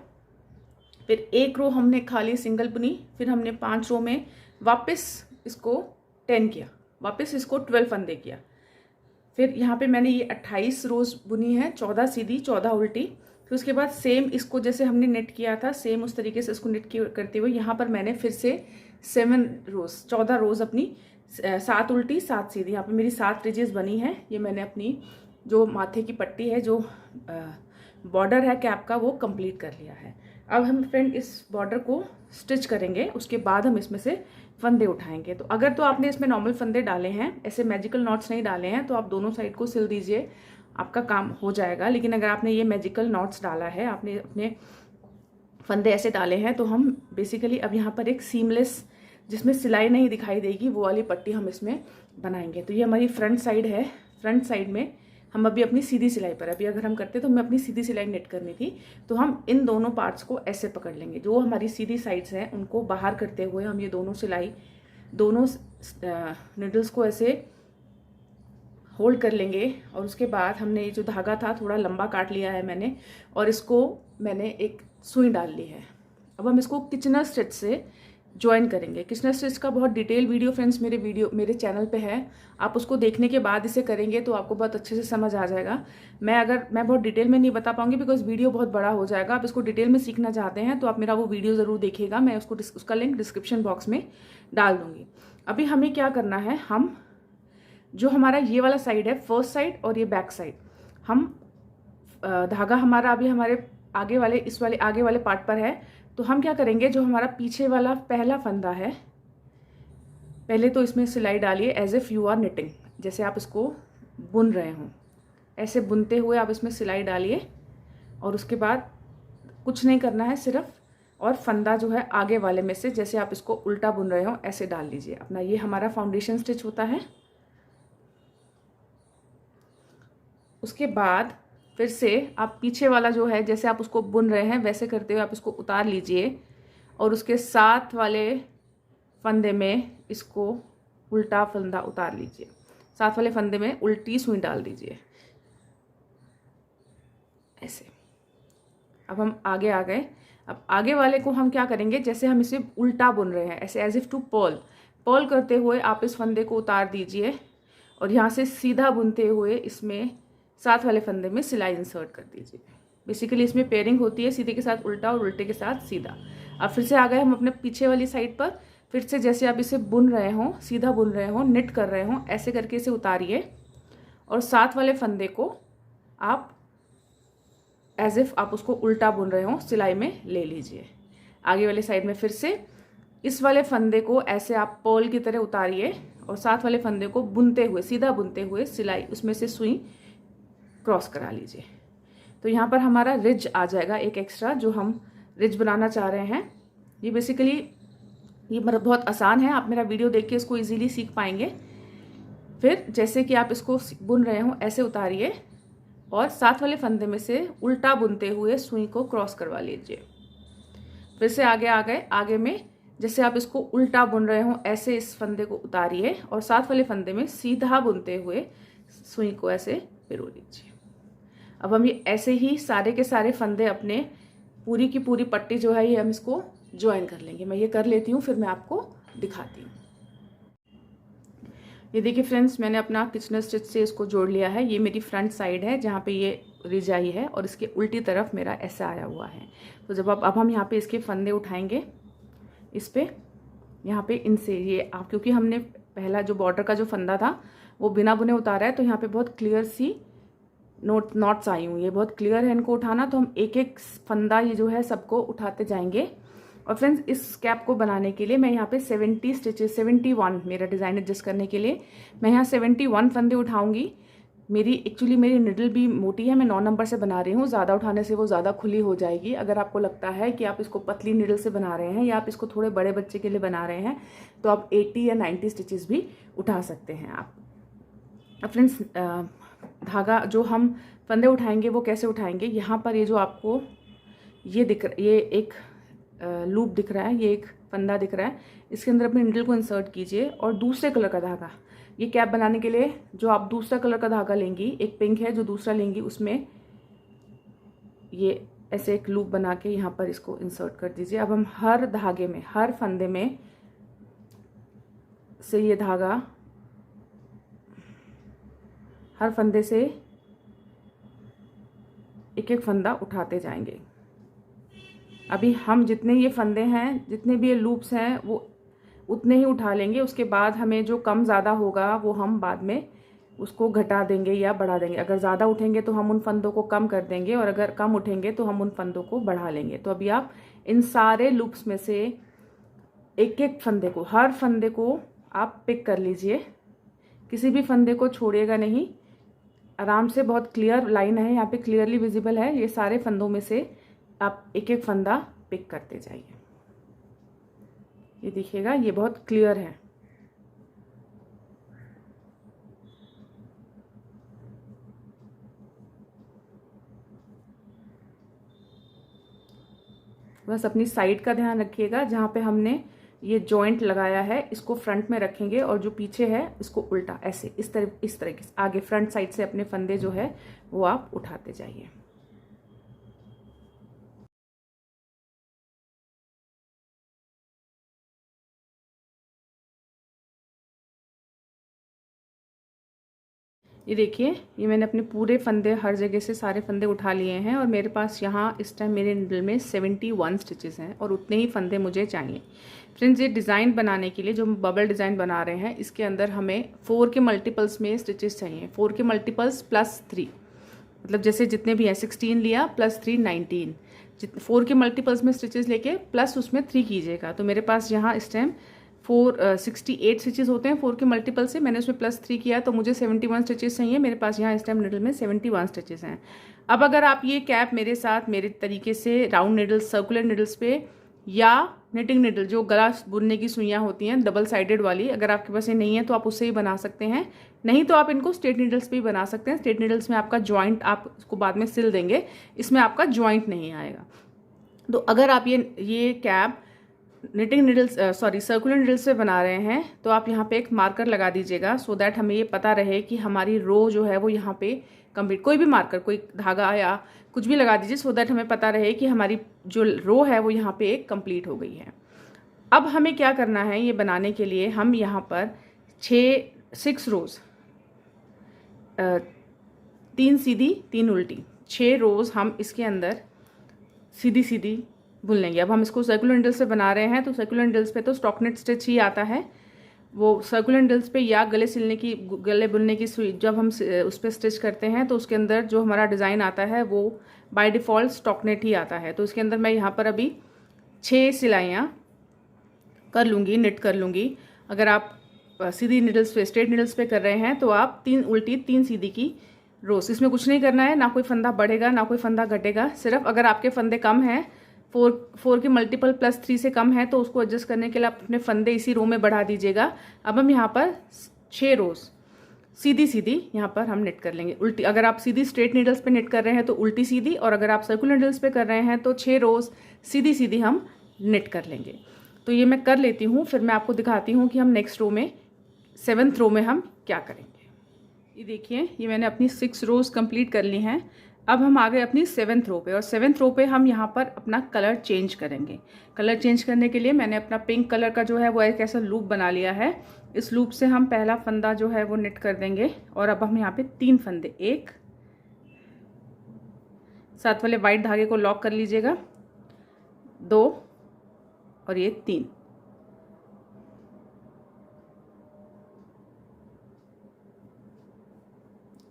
फिर एक रो हमने खाली सिंगल बुनी। फिर हमने 5 रो में वापस इसको 10 किया, वापस इसको 12 फंदे किया। फिर यहाँ पे मैंने ये 28 रोज़ बुनी है, 14 सीधी 14 उल्टी। फिर उसके बाद सेम इसको जैसे हमने नेट किया था सेम उस तरीके से इसको नेट करते हुए यहाँ पर मैंने फिर से 7 रोज़ 14 रोज़ अपनी 7 उल्टी 7 सीधी, यहाँ पे मेरी 7 रिजेस बनी है। ये मैंने अपनी जो माथे की पट्टी है, जो बॉर्डर है कैप का, वो कंप्लीट कर लिया है। अब हम फ्रेंड इस बॉर्डर को स्टिच करेंगे, उसके बाद हम इसमें से फंदे उठाएंगे। तो अगर तो आपने इसमें नॉर्मल फंदे डाले हैं, ऐसे मैजिकल नॉट्स नहीं डाले हैं, तो आप दोनों साइड को सिल दीजिए, आपका काम हो जाएगा। लेकिन अगर आपने ये मैजिकल नॉट्स डाला है, आपने अपने फंदे ऐसे डाले हैं, तो हम बेसिकली अब यहाँ पर एक सीमलेस, जिसमें सिलाई नहीं दिखाई देगी, वो वाली पट्टी हम इसमें बनाएंगे। तो ये हमारी फ्रंट साइड है। फ्रंट साइड में हम अभी अपनी सीधी सिलाई पर, अभी अगर हम करते तो हमें अपनी सीधी सिलाई नेट करनी थी, तो हम इन दोनों पार्ट्स को ऐसे पकड़ लेंगे। जो हमारी सीधी साइड्स हैं उनको बाहर करते हुए हम ये दोनों सिलाई, दोनों निडल्स को ऐसे होल्ड कर लेंगे। और उसके बाद हमने ये जो धागा था थोड़ा लंबा काट लिया है मैंने, और इसको मैंने एक सुई डाल ली है। अब हम इसको किचनर स्टिच से ज्वाइन करेंगे। किचनर स्टिच का बहुत डिटेल वीडियो फ्रेंड्स मेरे चैनल पे है, आप उसको देखने के बाद इसे करेंगे तो आपको बहुत अच्छे से समझ आ जाएगा। मैं बहुत डिटेल में नहीं बता पाऊंगी बिकॉज वीडियो बहुत बड़ा हो जाएगा। आप इसको डिटेल में सीखना चाहते हैं तो आप मेरा वो वीडियो ज़रूर देखिएगा, मैं उसका लिंक डिस्क्रिप्शन बॉक्स में डाल दूंगी। अभी हमें क्या करना है, हम जो हमारा ये वाला साइड है, फर्स्ट साइड और ये बैक साइड, हम धागा हमारा अभी हमारे आगे वाले, इस वाले आगे वाले पार्ट पर है। तो हम क्या करेंगे, जो हमारा पीछे वाला पहला फंदा है, पहले तो इसमें सिलाई डालिए as if you are knitting, जैसे आप इसको बुन रहे हों, ऐसे बुनते हुए आप इसमें सिलाई डालिए। और उसके बाद कुछ नहीं करना है सिर्फ, और फंदा जो है आगे वाले में से, जैसे आप इसको उल्टा बुन रहे हो ऐसे डाल लीजिए अपना। ये हमारा फाउंडेशन स्टिच होता है। उसके बाद फिर से आप पीछे वाला जो है, जैसे आप उसको बुन रहे हैं वैसे करते हुए आप इसको उतार लीजिए, और उसके साथ वाले फंदे में इसको उल्टा फंदा उतार लीजिए, साथ वाले फंदे में उल्टी सुई डाल दीजिए ऐसे। अब हम आगे आ गए। अब आगे वाले को हम क्या करेंगे, जैसे हम इसे उल्टा बुन रहे हैं ऐसे एज इफ टू पर्ल करते हुए आप इस फंदे को उतार दीजिए, और यहाँ से सीधा बुनते हुए इसमें साथ वाले फंदे में सिलाई इंसर्ट कर दीजिए। बेसिकली इसमें पेयरिंग होती है सीधे के साथ उल्टा और उल्टे के साथ सीधा। अब फिर से आ गए हम अपने पीछे वाली साइड पर। फिर से जैसे आप इसे बुन रहे हो, सीधा बुन रहे हो, निट कर रहे हो, ऐसे करके इसे उतारिए, और साथ वाले फंदे को आप एज इफ आप उसको उल्टा बुन रहे हो सिलाई में ले लीजिए। आगे वाले साइड में फिर से इस वाले फंदे को ऐसे आप पर्ल की तरह उतारिए, और साथ वाले फंदे को बुनते हुए, सीधा बुनते हुए सिलाई उसमें से सुई क्रॉस करा लीजिए। तो यहाँ पर हमारा रिज आ जाएगा, एक एक्स्ट्रा जो हम रिज बनाना चाह रहे हैं। ये बेसिकली ये बहुत आसान है, आप मेरा वीडियो देख के इसको इजीली सीख पाएंगे। फिर जैसे कि आप इसको बुन रहे हो ऐसे उतारिए, और साथ वाले फंदे में से उल्टा बुनते हुए सुई को क्रॉस करवा लीजिए। फिर से आगे आ गए। आगे में जैसे आप इसको उल्टा बुन रहे हो ऐसे इस फंदे को उतारिए, और साथ वाले फंदे में सीधा बुनते हुए सुई को ऐसे पिरो लीजिए। अब हम ये ऐसे ही सारे के सारे फंदे अपने पूरी की पूरी पट्टी जो है ये हम इसको ज्वाइन कर लेंगे। मैं ये कर लेती हूँ, फिर मैं आपको दिखाती हूँ। ये देखिए फ्रेंड्स, मैंने अपना किचनर स्टिच से इसको जोड़ लिया है। ये मेरी फ्रंट साइड है जहाँ पे ये रिज आई है, और इसके उल्टी तरफ मेरा ऐसा आया हुआ है। तो जब अब हम यहाँ पे इसके फंदे उठाएंगे, इस पे यहाँ पे इनसे ये आप, क्योंकि हमने पहला जो बॉर्डर का जो फंदा था वो बिना बुने उतारा है, तो यहाँ पे बहुत क्लियर सी नॉट्स आई हुई, ये बहुत क्लियर है इनको उठाना। तो हम एक एक फंदा ये जो है सबको उठाते जाएंगे। और फ्रेंड्स, इस कैप को बनाने के लिए मैं यहाँ पे 70 स्टिचेस, 71 मेरा डिज़ाइन एडजस्ट करने के लिए मैं यहाँ 71 फंदे उठाऊंगी। मेरी निडल भी मोटी है, मैं 9 नंबर से बना रही हूँ, ज़्यादा उठाने से वो ज़्यादा खुली हो जाएगी। अगर आपको लगता है कि आप इसको पतली निडल से बना रहे हैं, या आप इसको थोड़े बड़े बच्चे के लिए बना रहे हैं, तो आप 80 या 90 स्टिचेस भी उठा सकते हैं आप। अब फ्रेंड्स, धागा जो हम फंदे उठाएंगे वो कैसे उठाएंगे, यहाँ पर ये जो आपको ये एक लूप दिख रहा है, ये एक फंदा दिख रहा है, इसके अंदर अपने निडल को इंसर्ट कीजिए, और दूसरे कलर का धागा, ये कैप बनाने के लिए जो आप दूसरा कलर का धागा लेंगी, एक पिंक है जो दूसरा लेंगी, उसमें ये ऐसे एक लूप बना के यहाँ पर इसको इंसर्ट कर दीजिए। अब हम हर धागे में, हर फंदे में से ये धागा हर फंदे से एक एक फंदा उठाते जाएंगे। अभी हम जितने ये फंदे हैं, जितने भी ये लूप्स हैं, वो उतने ही उठा लेंगे। उसके बाद हमें जो कम ज़्यादा होगा वो हम बाद में उसको घटा देंगे या बढ़ा देंगे। अगर ज़्यादा उठेंगे तो हम उन फंदों को कम कर देंगे, और अगर कम उठेंगे तो हम उन फंदों को बढ़ा लेंगे। तो अभी आप इन सारे लूप्स में से एक एक फंदे को, हर फंदे को आप पिक कर लीजिए, किसी भी फंदे को छोड़िएगा नहीं। आराम से, बहुत क्लियर लाइन है यहाँ पे, क्लियरली विजिबल है। ये सारे फंदों में से आप एक एक फंदा पिक करते जाइए। ये देखिएगा, ये बहुत क्लियर है। बस अपनी साइड का ध्यान रखिएगा। जहाँ पे हमने ये जॉइंट लगाया है इसको फ्रंट में रखेंगे, और जो पीछे है इसको उल्टा, ऐसे इस तरीके से आगे फ्रंट साइड से अपने फंदे जो है वो आप उठाते जाइए। ये देखिए, ये मैंने अपने पूरे फंदे हर जगह से सारे फंदे उठा लिए हैं, और मेरे पास यहाँ इस टाइम मेरे नीडल में 71 स्टिचेस हैं, और उतने ही फंदे मुझे चाहिए। फ्रेंड्स, ये डिज़ाइन बनाने के लिए जो हम बबल डिज़ाइन बना रहे हैं, इसके अंदर हमें 4 के मल्टीपल्स में स्टिचेस चाहिए। 4 के मल्टीपल्स प्लस 3, मतलब जैसे जितने भी हैं 16 लिया प्लस 3 19, 4 के मल्टीपल्स में स्टिचेस लेके प्लस उसमें 3 कीजिएगा। तो मेरे पास यहाँ इस टाइम 68 स्टिचेस होते हैं 4 के मल्टीपल से। मैंने उसमें प्लस 3 किया तो मुझे 71 स्टिचेस चाहिए। मेरे पास यहाँ इस टाइम निडल में 71 स्टिचेस हैं। अब अगर आप ये कैप मेरे साथ मेरे तरीके से राउंड निडल्स, सर्कुलर निडल्स पे, या निटिंग निडल जो गला बुनने की सुइयाँ होती हैं डबल साइडेड वाली, अगर आपके पास ये नहीं है तो आप उससे ही बना सकते हैं। नहीं तो आप इनको स्ट्रेट निडल्स पे ही बना सकते हैं। स्ट्रेट निडल्स में आपका जॉइंट, आप इसको बाद में सिल देंगे, इसमें आपका जॉइंट नहीं आएगा। तो अगर आप ये cap knitting needles circular needles से बना रहे हैं तो आप यहाँ पे एक मार्कर लगा दीजिएगा, सो दैट हमें ये पता रहे कि हमारी रो जो है वो यहाँ पे कंप्लीट। कोई भी मार्कर, कोई धागा या कुछ भी लगा दीजिए, सो दैट हमें पता रहे कि हमारी जो रो है वो यहाँ पे एक कंप्लीट हो गई है। अब हमें क्या करना है ये बनाने के लिए, हम यहाँ पर 6 रोज़, 3 सीधी 3 उल्टी, 6 रोज़ हम इसके अंदर सीधी सीधी बुन लेंगे। अब हम इसको सर्कुलर निडल्स से बना रहे हैं तो सर्कुलर निडल्स पे तो स्टॉकनेट स्टिच ही आता है। वो सर्कुलर निडल्स पे या गले बुनने की सुई जब हम उस पर स्टिच करते हैं तो उसके अंदर जो हमारा डिज़ाइन आता है वो बाय डिफ़ॉल्ट स्टॉकनेट ही आता है। तो उसके अंदर मैं यहाँ पर अभी 6 सिलाइयाँ कर लूँगी, निट कर लूँगी। अगर आप सीधी निडल्स पे, स्ट्रेट निडल्स पे कर रहे हैं तो आप 3 उल्टी 3 सीधी की रोज़। इसमें कुछ नहीं करना है, ना कोई फंदा बढ़ेगा ना कोई फंदा घटेगा। सिर्फ अगर आपके फंदे कम हैं, 4 के मल्टीपल प्लस 3 से कम है, तो उसको एडजस्ट करने के लिए आप अपने फंदे इसी रो में बढ़ा दीजिएगा। अब हम यहाँ पर 6 रोज़ सीधी सीधी यहाँ पर हम निट कर लेंगे। उल्टी, अगर आप सीधी स्ट्रेट नीडल्स पे निट कर रहे हैं तो उल्टी सीधी, और अगर आप सर्कुलर नीडल्स पे कर रहे हैं तो 6 रोज़ सीधी सीधी हम निट कर लेंगे। तो ये मैं कर लेती हूँ, फिर मैं आपको दिखाती हूँ कि हम नेक्स्ट रो में 7th रो में हम क्या करेंगे। ये देखिए, ये मैंने अपनी 6 रोज़ कंप्लीट कर ली हैं। अब हम आ गए अपनी 7th रो पे, और 7th रो पे हम यहाँ पर अपना कलर चेंज करेंगे। कलर चेंज करने के लिए मैंने अपना पिंक कलर का जो है वो एक ऐसा लूप बना लिया है। इस लूप से हम पहला फंदा जो है वो निट कर देंगे, और अब हम यहाँ पे 3 फंदे, 1 साथ वाले वाइट धागे को लॉक कर लीजिएगा, 2 और ये 3।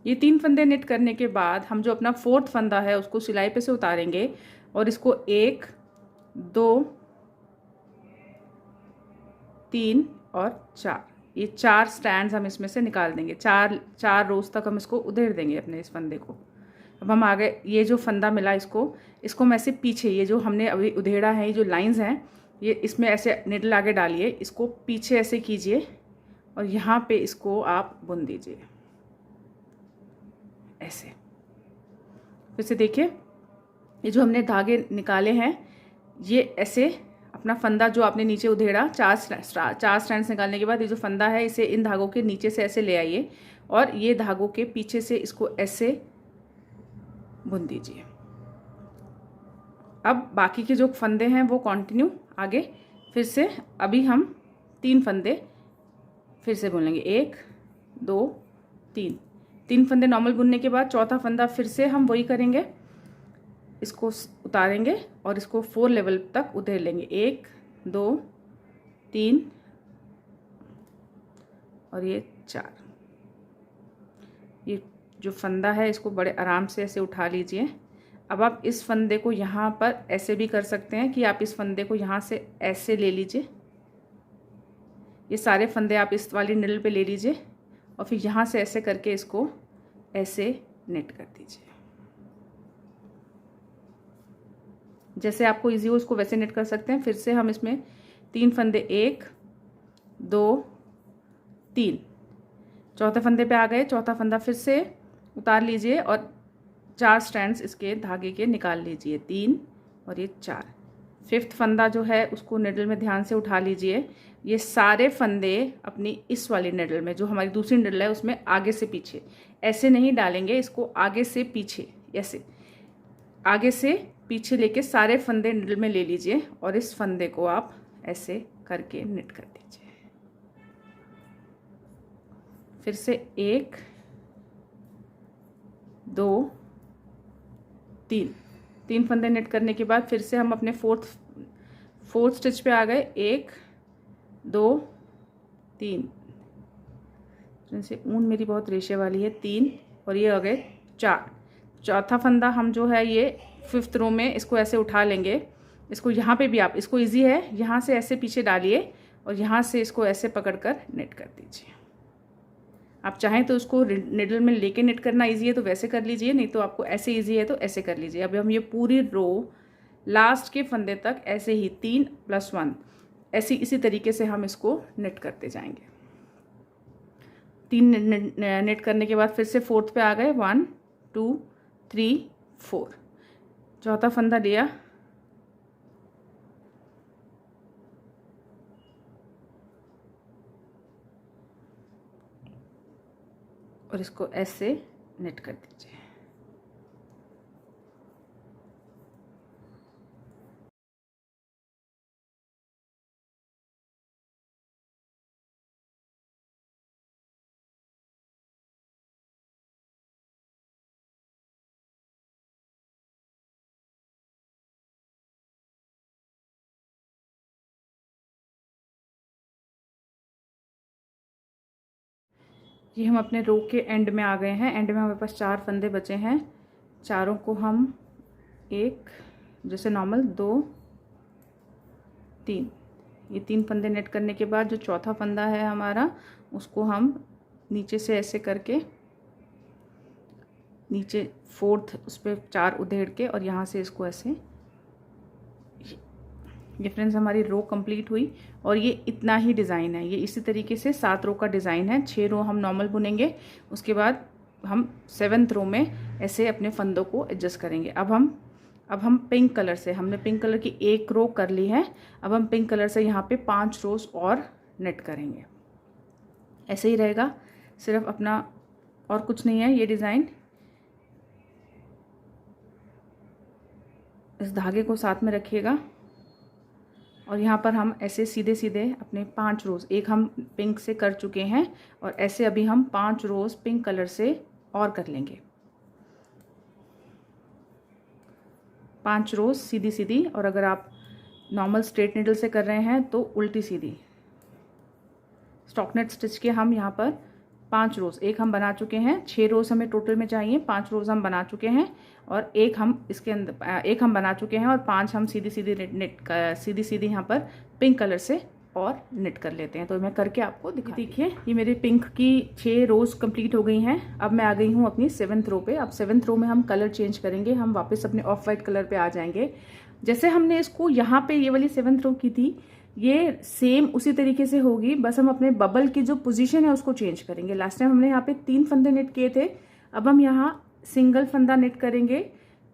ये 3 फंदे निट करने के बाद हम जो अपना 4th फंदा है उसको सिलाई पे से उतारेंगे, और इसको 1 2 3 और 4, ये 4 स्टैंड्स हम इसमें से निकाल देंगे। 4 रोज तक हम इसको उधेड़ देंगे अपने इस फंदे को। अब हम आगे ये जो फंदा मिला इसको मैं ऐसे पीछे, ये जो हमने अभी उधेड़ा है, ये जो लाइंस हैं, ये इसमें ऐसे निडल आगे डालिए, इसको पीछे ऐसे कीजिए, और यहाँ पे इसको आप बुन दीजिए ऐसे। फिर से देखिए, ये जो हमने धागे निकाले हैं, ये ऐसे अपना फंदा जो आपने नीचे उधेड़ा, 4 स्ट्रैंड्स निकालने के बाद ये जो फंदा है इसे इन धागों के नीचे से ऐसे ले आइए, और ये धागों के पीछे से इसको ऐसे बुन दीजिए। अब बाकी के जो फंदे हैं वो कंटिन्यू आगे। फिर से अभी हम 3 फंदे फिर से बुन लेंगे 1 2 3, 3 फंदे नॉर्मल बुनने के बाद चौथा फंदा फिर से हम वही करेंगे, इसको उतारेंगे और इसको 4 लेवल तक उधेड़ लेंगे, 1 2 3 और ये 4। ये जो फंदा है इसको बड़े आराम से ऐसे उठा लीजिए। अब आप इस फंदे को यहाँ पर ऐसे भी कर सकते हैं कि आप इस फंदे को यहाँ से ऐसे ले लीजिए, ये सारे फंदे आप इस वाली नीडल पे ले लीजिए और फिर यहाँ से ऐसे करके इसको ऐसे नेट कर दीजिए। जैसे आपको इजी हो उसको वैसे नेट कर सकते हैं। फिर से हम इसमें 3 फंदे 1 2 3, चौथे फंदे पे आ गए, चौथा फंदा फिर से उतार लीजिए और 4 स्ट्रैंड्स इसके धागे के निकाल लीजिए, 3 और ये 4। 5th फंदा जो है उसको निडल में ध्यान से उठा लीजिए। ये सारे फंदे अपनी इस वाली निडल में, जो हमारी दूसरी निडल है उसमें आगे से पीछे ऐसे नहीं डालेंगे, इसको आगे से पीछे ऐसे आगे से पीछे लेके सारे फंदे निडल में ले लीजिए और इस फंदे को आप ऐसे करके निट कर दीजिए। फिर से 1 2 3, 3 फंदे नेट करने के बाद फिर से हम अपने फोर्थ स्टिच पे आ गए, 1 2 3, जैसे ऊन मेरी बहुत रेशे वाली है, 3 और ये आ गए 4। चौथा फंदा हम जो है ये 5th रो में इसको ऐसे उठा लेंगे, इसको यहाँ पे भी आप, इसको इजी है, यहाँ से ऐसे पीछे डालिए और यहाँ से इसको ऐसे पकड़कर नेट कर दीजिए। आप चाहें तो उसको निडल में लेके नेट करना इजी है तो वैसे कर लीजिए, नहीं तो आपको ऐसे इजी है तो ऐसे कर लीजिए। अभी हम ये पूरी रो लास्ट के फंदे तक ऐसे ही 3 + 1 ऐसी इसी तरीके से हम इसको नेट करते जाएंगे। 3 नेट करने के बाद फिर से 4th पे आ गए, 1 2 3 4, चौथा फंदा लिया और इसको ऐसे नेट कर दीजिए। ये हम अपने रो के एंड में आ गए हैं। एंड में हमारे पास 4 फंदे बचे हैं, चारों को हम एक जैसे नॉर्मल 2 3, ये 3 फंदे नेट करने के बाद जो चौथा फंदा है हमारा उसको हम नीचे से ऐसे करके नीचे 4th उस पर 4 उधेड़ के और यहाँ से इसको ऐसे, ये फ्रेंड्स हमारी रो कंप्लीट हुई। और ये इतना ही डिज़ाइन है, ये इसी तरीके से 7 रो का डिज़ाइन है। 6 रो हम नॉर्मल बुनेंगे, उसके बाद हम 7th रो में ऐसे अपने फंदों को एडजस्ट करेंगे। अब हम पिंक कलर से, हमने पिंक कलर की 1 रो कर ली है, अब हम पिंक कलर से यहाँ पे 5 रोज और नेट करेंगे। ऐसे ही रहेगा, सिर्फ अपना और कुछ नहीं है ये डिज़ाइन। इस धागे को साथ में रखिएगा और यहाँ पर हम ऐसे सीधे सीधे अपने 5 रोज़, एक हम पिंक से कर चुके हैं और ऐसे अभी हम 5 रोज़ पिंक कलर से और कर लेंगे। 5 रोज़ सीधी सीधी, और अगर आप नॉर्मल स्ट्रेट नीडल से कर रहे हैं तो उल्टी सीधी। स्टॉकनेट स्टिच के हम यहाँ पर 5 रोज़, एक हम बना चुके हैं, 6 रोज़ हमें टोटल में चाहिए, 5 रोज़ हम बना चुके हैं और एक हम इसके अंदर एक हम बना चुके हैं और 5 हम सीधी सीधी यहाँ पर पिंक कलर से और नेट कर लेते हैं। तो मैं करके आपको देखिए, ये मेरे पिंक की 6 रोज़ कंप्लीट हो गई हैं। अब मैं आ गई हूँ अपनी 7th रो पे। अब 7th रो में हम कलर चेंज करेंगे, हम वापस अपने ऑफ वाइट कलर पे आ जाएंगे। जैसे हमने इसको यहाँ पे ये वाली 7th रो की थी, ये सेम उसी तरीके से होगी, बस हम अपने बबल की जो पोजीशन है उसको चेंज करेंगे। लास्ट टाइम हमने यहाँ पे 3 फंदे नेट किए थे, अब हम यहाँ सिंगल फंदा नेट करेंगे,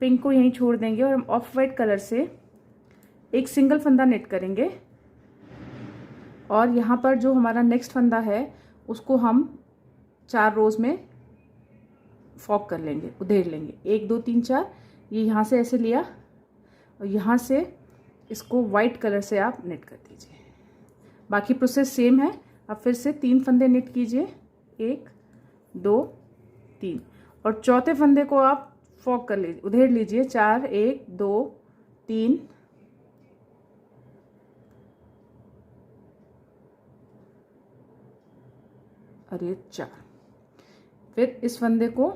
पिंक को यहीं छोड़ देंगे और हम ऑफ वाइट कलर से एक सिंगल फंदा नेट करेंगे और यहाँ पर जो हमारा नेक्स्ट फंदा है उसको हम 4 रोज में फॉक कर लेंगे, उधेड़ लेंगे। 1 2 3 4, ये यहाँ से ऐसे लिया और यहाँ से इसको वाइट कलर से आप नेट कर दीजिए। बाकी प्रोसेस सेम है, अब फिर से 3 फंदे निट कीजिए, 1 2 3, और चौथे फंदे को आप फोक कर लीजिए, उधेड़ लीजिए, 4 1 2 3 और ये 4। फिर इस फंदे को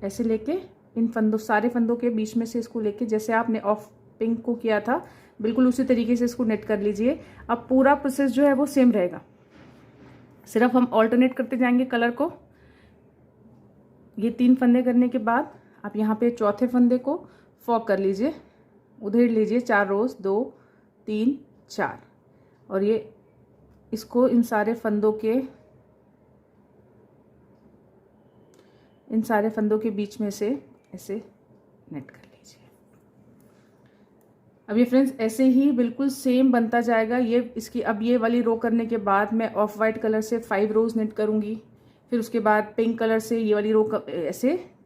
ऐसे लेके इन फंदों, सारे फंदों के बीच में से इसको लेके, जैसे आपने ऑफ पिंक को किया था बिल्कुल उसी तरीके से इसको नेट कर लीजिए। अब पूरा प्रोसेस जो है वो सेम रहेगा, सिर्फ हम ऑल्टरनेट करते जाएंगे कलर को। ये 3 फंदे करने के बाद आप यहाँ पे चौथे फंदे को फॉक कर लीजिए, उधेड़ लीजिए, 4 रोज, 2 3 4, और ये इसको इन सारे फंदों के बीच में से ऐसे नेट कर लीजिए। अब ये फ्रेंड्स ऐसे ही बिल्कुल सेम बनता जाएगा। ये इसकी अब ये वाली रो करने के बाद मैं ऑफ वाइट कलर से 5 रोज नेट करूंगी, फिर उसके बाद पिंक कलर से ये वाली रो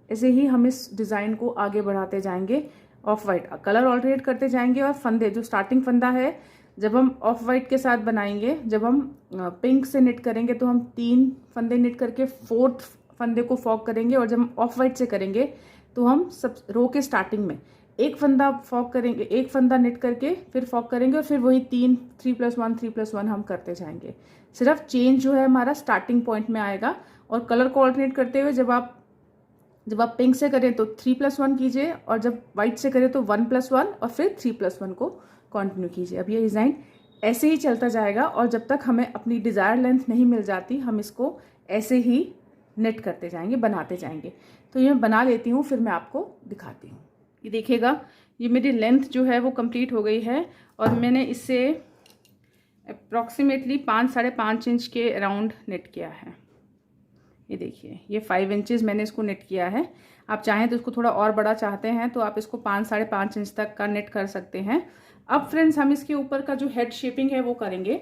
ऐसे ही हम इस डिज़ाइन को आगे बढ़ाते जाएंगे। ऑफ वाइट कलर ऑल्टरनेट करते जाएंगे, और फंदे जो स्टार्टिंग फंदा है जब हम ऑफ वाइट के साथ बनाएंगे, जब हम पिंक से निट करेंगे तो हम 3 फंदे निट करके 4th फंदे को फॉक करेंगे, और जब हम ऑफ वाइट से करेंगे तो हम सब रो के स्टार्टिंग में एक फंदा फॉक करेंगे, एक फंदा निट करके फिर फॉक करेंगे, और फिर वही 3+1 हम करते जाएंगे। सिर्फ चेंज जो है हमारा स्टार्टिंग पॉइंट में आएगा। और कलर को ऑल्टरनेट करते हुए जब आप पिंक से करें तो 3+1 कीजिए, और जब व्हाइट से करें तो 1+1, और फिर 3+1 को कंटिन्यू कीजिए। अब ये डिज़ाइन ऐसे ही चलता जाएगा, और जब तक हमें अपनी डिज़ायर लेंथ नहीं मिल जाती हम इसको ऐसे ही नेट करते जाएंगे, बनाते जाएंगे। तो ये मैं बना लेती हूँ, फिर मैं आपको दिखाती हूँ। ये देखिएगा, ये मेरी लेंथ जो है वो कंप्लीट हो गई है, और मैंने इसे अप्रॉक्सीमेटली 5-5.5 इंच के अराउंड नेट किया है। ये देखिए, ये 5 इंचेस मैंने इसको नेट किया है। आप चाहें तो इसको थोड़ा और बड़ा चाहते हैं तो आप इसको 5-5.5 इंच तक का नेट कर सकते हैं। अब फ्रेंड्स हम इसके ऊपर का जो हेड शेपिंग है वो करेंगे।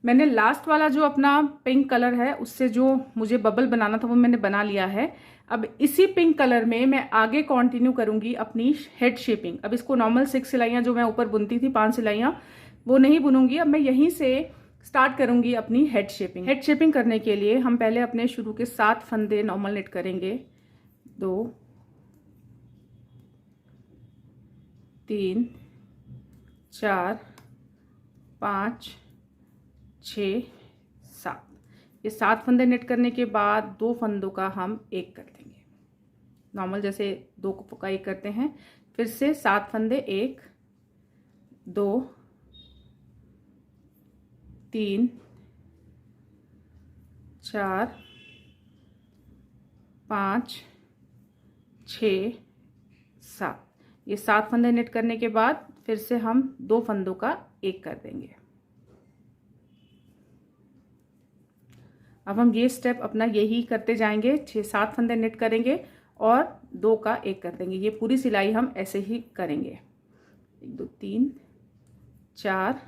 मैंने लास्ट वाला जो अपना पिंक कलर है उससे जो मुझे बबल बनाना था वो मैंने बना लिया है। अब इसी पिंक कलर में मैं आगे कंटिन्यू करूंगी अपनी हेड शेपिंग। अब इसको नॉर्मल 6 सिलाइयाँ जो मैं ऊपर बुनती थी 5 सिलाइयाँ, वो नहीं बुनूंगी। अब मैं यहीं से स्टार्ट करूंगी अपनी हेड शेपिंग। हेड शेपिंग करने के लिए हम पहले अपने शुरू के 7 फंदे नॉर्मल नेट करेंगे। 2 3 4 5 6 7। ये 7 फंदे नेट करने के बाद 2 फंदों का हम एक कर देंगे, नॉर्मल जैसे 2 का एक करते हैं। फिर से 7 फंदे, 1 2 3 4 5 6 7। ये 7 फंदे नेट करने के बाद फिर से हम 2 फंदों का एक कर देंगे। अब हम ये स्टेप अपना यही करते जाएंगे, 6-7 फंदे नेट करेंगे और 2 का एक कर देंगे। ये पूरी सिलाई हम ऐसे ही करेंगे। 1 2 3 4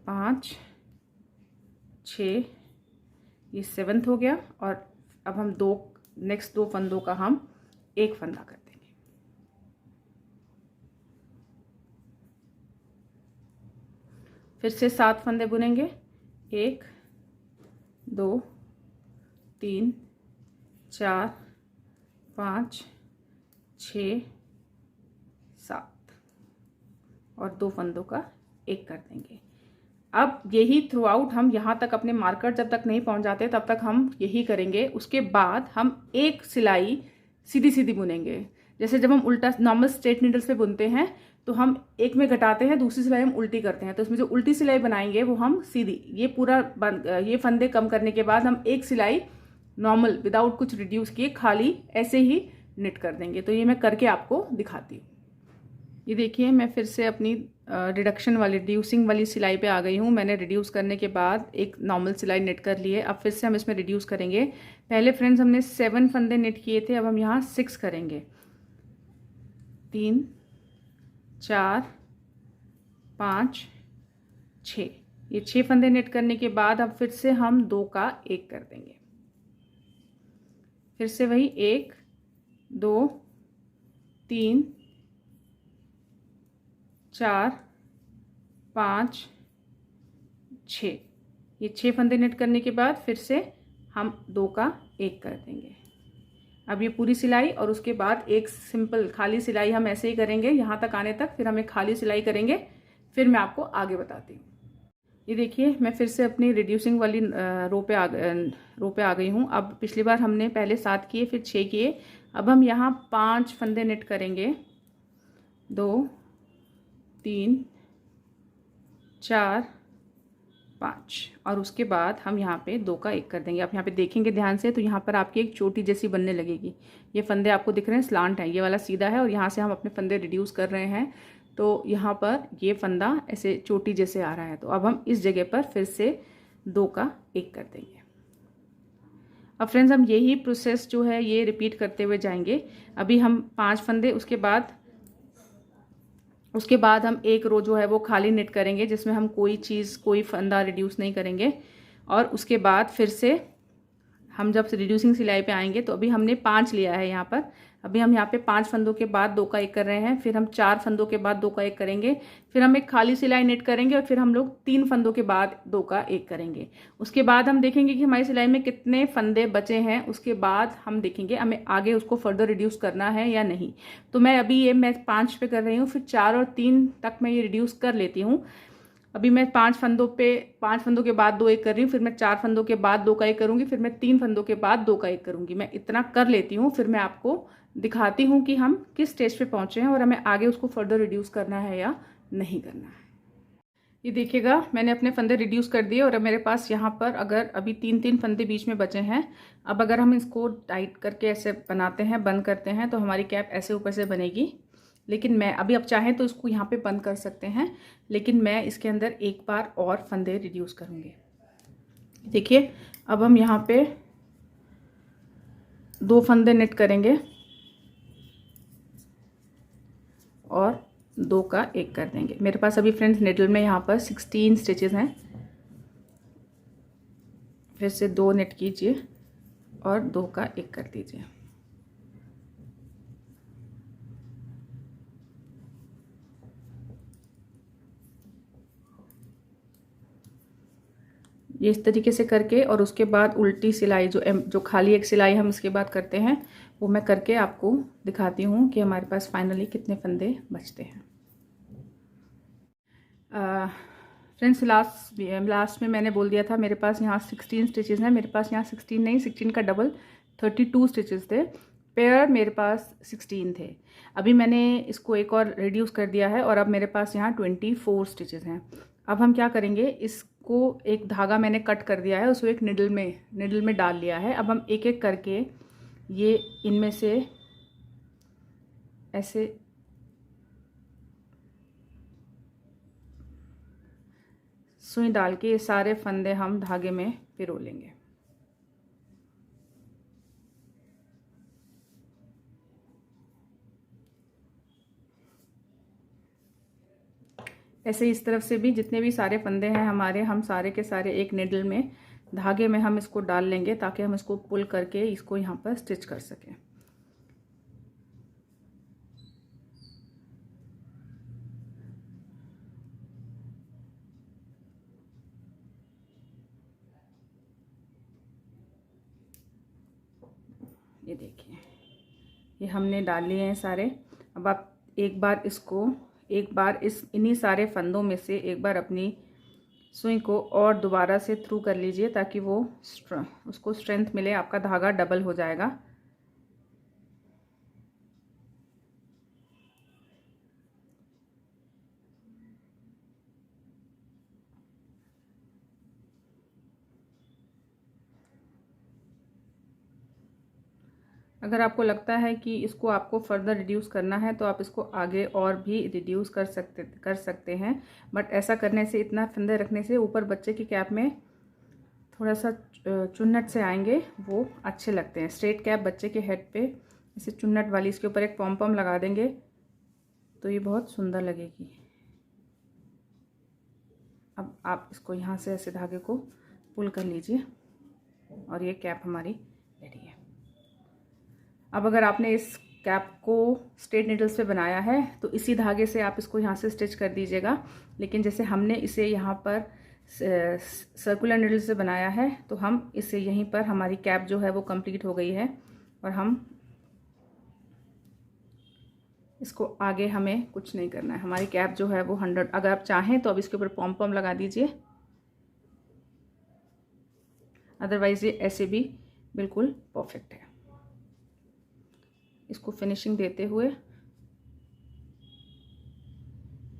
5 6, ये 7th हो गया। और अब हम नेक्स्ट 2 फंदों का हम एक फंदा कर देंगे। फिर से 7 फंदे बुनेंगे, 1 2 3 4 5 6 7 और 2 फंदों का एक कर देंगे। अब यही थ्रू आउट हम यहाँ तक अपने मार्कर जब तक नहीं पहुँच जाते तब तक हम यही करेंगे। उसके बाद हम एक सिलाई सीधी सीधी बुनेंगे। जैसे जब हम उल्टा नॉर्मल स्ट्रेट नीडल्स पे बुनते हैं तो हम एक में घटाते हैं, दूसरी सिलाई हम उल्टी करते हैं, तो इसमें जो उल्टी सिलाई बनाएंगे वो हम सीधी। ये पूरा ये फंदे कम करने के बाद हम एक सिलाई नॉर्मल विदाउट कुछ रिड्यूस किए खाली ऐसे ही निट कर देंगे। तो ये मैं करके आपको दिखाती हूँ। ये देखिए, मैं फिर से अपनी रिड्यूसिंग वाली सिलाई पे आ गई हूँ। मैंने रिड्यूस करने के बाद एक नॉर्मल सिलाई नेट कर ली है। अब फिर से हम इसमें रिड्यूस करेंगे। पहले फ्रेंड्स हमने 7 फंदे नेट किए थे, अब हम यहाँ 6 करेंगे। 3 4 5 6, ये 6 फंदे नेट करने के बाद अब फिर से हम 2 का एक कर देंगे। फिर से वही 1 2 3 4 5 6, ये 6 फंदे नेट करने के बाद फिर से हम 2 का 1 कर देंगे। अब ये पूरी सिलाई और उसके बाद एक सिंपल खाली सिलाई हम ऐसे ही करेंगे यहाँ तक आने तक, फिर हम एक खाली सिलाई करेंगे, फिर मैं आपको आगे बताती हूँ। ये देखिए मैं फिर से अपनी रिड्यूसिंग वाली रो पे आ गई हूँ। अब पिछली बार हमने पहले 7 किए फिर 6 किए, अब हम यहाँ 5 फंदे नेट करेंगे। 2 3 4 5 और उसके बाद हम यहाँ पे 2 का 1 कर देंगे। आप यहाँ पे देखेंगे ध्यान से तो यहाँ पर आपकी एक चोटी जैसी बनने लगेगी। ये फंदे आपको दिख रहे हैं स्लांट हैं, ये वाला सीधा है और यहाँ से हम अपने फंदे रिड्यूस कर रहे हैं तो यहाँ पर ये फंदा ऐसे चोटी जैसे आ रहा है। तो अब हम इस जगह पर फिर से 2 का 1 कर देंगे। अब फ्रेंड्स हम यही प्रोसेस जो है ये रिपीट करते हुए जाएंगे। अभी हम 5 फंदे, उसके बाद हम एक रो जो है वो खाली नेट करेंगे जिसमें हम कोई फंदा रिड्यूस नहीं करेंगे। और उसके बाद फिर से हम जब रिड्यूसिंग सिलाई पे आएंगे तो अभी हमने 5 लिया है यहाँ पर, अभी हम यहाँ पे 5 फंदों के बाद 2 का 1 कर रहे हैं, फिर हम 4 फंदों के बाद 2 का 1 करेंगे, फिर हम एक खाली सिलाई नेट करेंगे और फिर हम लोग 3 फंदों के बाद 2 का 1 करेंगे। उसके बाद हम देखेंगे कि हमारी सिलाई में कितने फंदे बचे हैं, उसके बाद हम देखेंगे हमें आगे उसको फर्दर रिड्यूस करना है या नहीं। तो मैं अभी ये 5 पे कर रही हूँ, फिर 4 और 3 तक मैं ये रिड्यूस कर लेती हूँ। अभी मैं 5 फंदों के बाद 2 1 कर रही हूँ, फिर मैं 4 फंदों के बाद 2 का 1 करूँगी, फिर मैं 3 फंदों के बाद 2 का 1 करूँगी। मैं इतना कर लेती हूँ, फिर मैं आपको दिखाती हूँ कि हम किस स्टेज पे पहुँचे हैं और हमें आगे उसको फर्दर रिड्यूस करना है या नहीं करना है। ये देखिएगा मैंने अपने फंदे रिड्यूस कर दिए और अब मेरे पास यहाँ पर अगर अभी 3 फंदे बीच में बचे हैं। अब अगर हम इसको टाइट करके ऐसे बनाते हैं, बंद करते हैं तो हमारी कैप ऐसे ऊपर से बनेगी। लेकिन मैं अभी आप चाहें तो इसको यहाँ पे बंद कर सकते हैं, लेकिन मैं इसके अंदर एक बार और फंदे रिड्यूस करूँगी। देखिए अब हम यहाँ पे 2 फंदे नेट करेंगे और 2 का 1 कर देंगे। मेरे पास अभी फ्रेंड्स निडल में यहाँ पर 16 स्टिचेस हैं। फिर से 2 नेट कीजिए और 2 का 1 कर दीजिए। ये इस तरीके से करके और उसके बाद उल्टी सिलाई जो खाली एक सिलाई हम इसके बाद करते हैं वो मैं करके आपको दिखाती हूँ कि हमारे पास फाइनली कितने फंदे बचते हैं। फ्रेंड्स लास्ट में मैंने बोल दिया था मेरे पास यहाँ 16 स्टिचेस हैं। मेरे पास यहाँ 16 नहीं, 16 का डबल 32 स्टिचेस थे। पेयर मेरे पास 16 थे। अभी मैंने इसको एक और रिड्यूस कर दिया है और अब मेरे पास यहाँ 24 स्टिचेस हैं। अब हम क्या करेंगे, इसको एक धागा मैंने कट कर दिया है, उसको एक निडल में डाल लिया है। अब हम एक एक करके ये इनमें से ऐसे सुई डाल के ये सारे फंदे हम धागे में पिरो लेंगे। ऐसे इस तरफ से भी जितने भी सारे फंदे हैं हमारे, हम सारे के सारे एक निडल में धागे में हम इसको डाल लेंगे ताकि हम इसको पुल करके इसको यहाँ पर स्टिच कर सकें। ये देखिए ये हमने डाल लिए हैं सारे। अब आप एक बार इन्हीं सारे फंदों में से एक बार अपनी सुई को और दोबारा से थ्रू कर लीजिए ताकि वो उसको स्ट्रेंथ मिले, आपका धागा डबल हो जाएगा। अगर आपको लगता है कि इसको आपको फर्दर रिड्यूस करना है तो आप इसको आगे और भी रिड्यूस कर सकते हैं, बट ऐसा करने से, इतना फंदे रखने से ऊपर बच्चे की कैप में थोड़ा सा चुन्नट से आएंगे, वो अच्छे लगते हैं। स्ट्रेट कैप बच्चे के हेड पे इसे चुन्नट वाली, इसके ऊपर एक पॉम लगा देंगे तो ये बहुत सुंदर लगेगी। अब आप इसको यहाँ से ऐसे धागे को पुल कर लीजिए और ये कैप हमारी रेडी है। अब अगर आपने इस कैप को स्ट्रेट नीडल्स पे बनाया है तो इसी धागे से आप इसको यहाँ से स्टिच कर दीजिएगा। लेकिन जैसे हमने इसे यहाँ पर सर्कुलर नीडल से बनाया है। तो हम इसे यहीं पर, हमारी कैप जो है वो कंप्लीट हो गई है और हम इसको आगे हमें कुछ नहीं करना है। हमारी कैप जो है वो 100, अगर आप चाहें तो अब इसके ऊपर पॉम पॉम लगा दीजिए, अदरवाइज़ ये ऐसे भी बिल्कुल परफेक्ट है। इसको फिनिशिंग देते हुए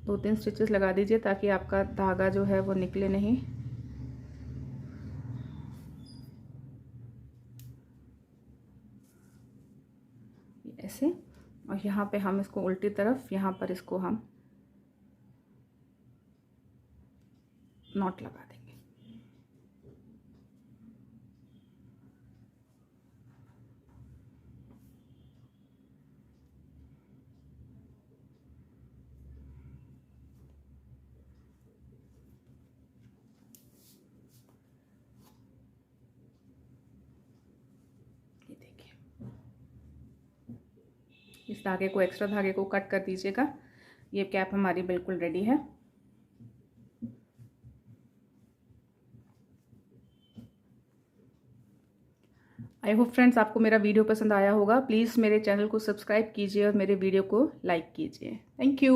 2-3 स्टिचेस लगा दीजिए ताकि आपका धागा जो है वो निकले नहीं। ऐसे, और यहाँ पे हम इसको उल्टी तरफ, यहाँ पर इसको हम नॉट लगा देंगे। ये देखिए, इस धागे को, एक्स्ट्रा धागे को कट कर दीजिएगा। ये कैप हमारी बिल्कुल रेडी है। आई होप फ्रेंड्स आपको मेरा वीडियो पसंद आया होगा। प्लीज़ मेरे चैनल को सब्सक्राइब कीजिए और मेरे वीडियो को लाइक कीजिए। Thank you.